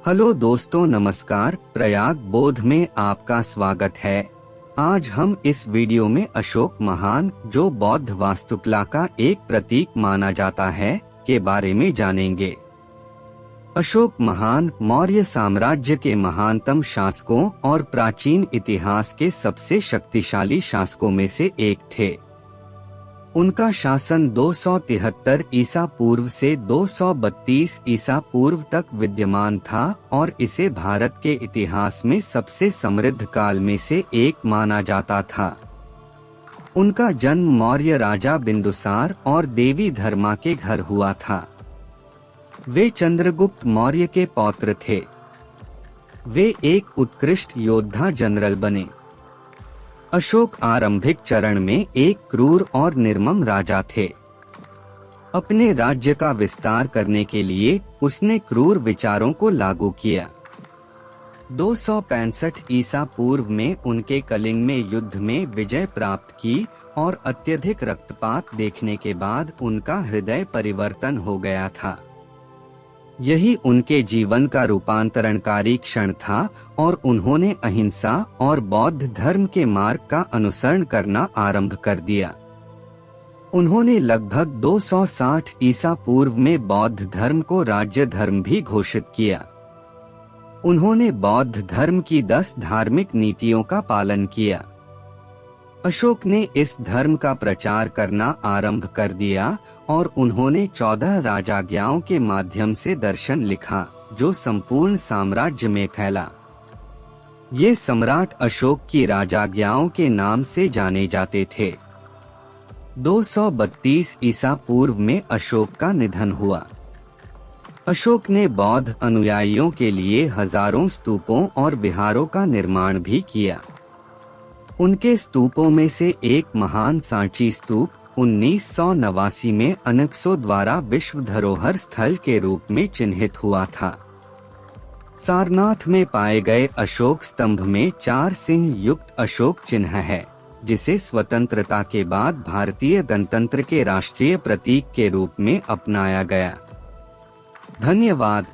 Hello दोस्तों, नमस्कार। प्रयाग बौद्ध में आपका स्वागत है। आज हम इस वीडियो में अशोक महान, जो बौद्ध वास्तुकला का एक प्रतीक माना जाता है, के बारे में जानेंगे। अशोक महान मौर्य साम्राज्य के महानतम शासकों और प्राचीन इतिहास के सबसे शक्तिशाली शासकों में से एक थे। उनका शासन 273 ईसा पूर्व से 232 ईसा पूर्व तक विद्यमान था और इसे भारत के इतिहास में सबसे समृद्ध काल में से एक माना जाता था। उनका जन्म मौर्य राजा बिंदुसार और देवी धर्मा के घर हुआ था। वे चंद्रगुप्त मौर्य के पौत्र थे। वे एक उत्कृष्ट योद्धा जनरल बने। अशोक आरंभिक चरण में एक क्रूर और निर्मम राजा थे। अपने राज्य का विस्तार करने के लिए उसने क्रूर विचारों को लागू किया। 265 ईसा पूर्व में उनके कलिंग में युद्ध में विजय प्राप्त की और अत्यधिक रक्तपात देखने के बाद उनका हृदय परिवर्तन हो गया था। यही उनके जीवन का रूपांतरणकारी क्षण था और उन्होंने अहिंसा और बौद्ध धर्म के मार्ग का अनुसरण करना आरंभ कर दिया। उन्होंने लगभग 260 ईसा पूर्व में बौद्ध धर्म को राज्य धर्म भी घोषित किया। उन्होंने बौद्ध धर्म की 10 धार्मिक नीतियों का पालन किया। अशोक ने इस धर्म का प्रचार करना आरंभ कर दिया और उन्होंने 14 राजाज्ञाओं के माध्यम से दर्शन लिखा, जो संपूर्ण साम्राज्य में फैला। ये सम्राट अशोक की राजाज्ञाओं के नाम से जाने जाते थे। 232 ईसा पूर्व में अशोक का निधन हुआ। अशोक ने बौद्ध अनुयायियों के लिए हजारों स्तूपों और विहारों का निर्माण भी किया। उनके स्तूपों में से एक महान सांची स्तूप 1989 में यूनेस्को द्वारा विश्व धरोहर स्थल के रूप में चिन्हित हुआ था। सारनाथ में पाए गए अशोक स्तंभ में 4 सिंह युक्त अशोक चिन्ह है, जिसे स्वतंत्रता के बाद भारतीय गणतंत्र के राष्ट्रीय प्रतीक के रूप में अपनाया गया। धन्यवाद।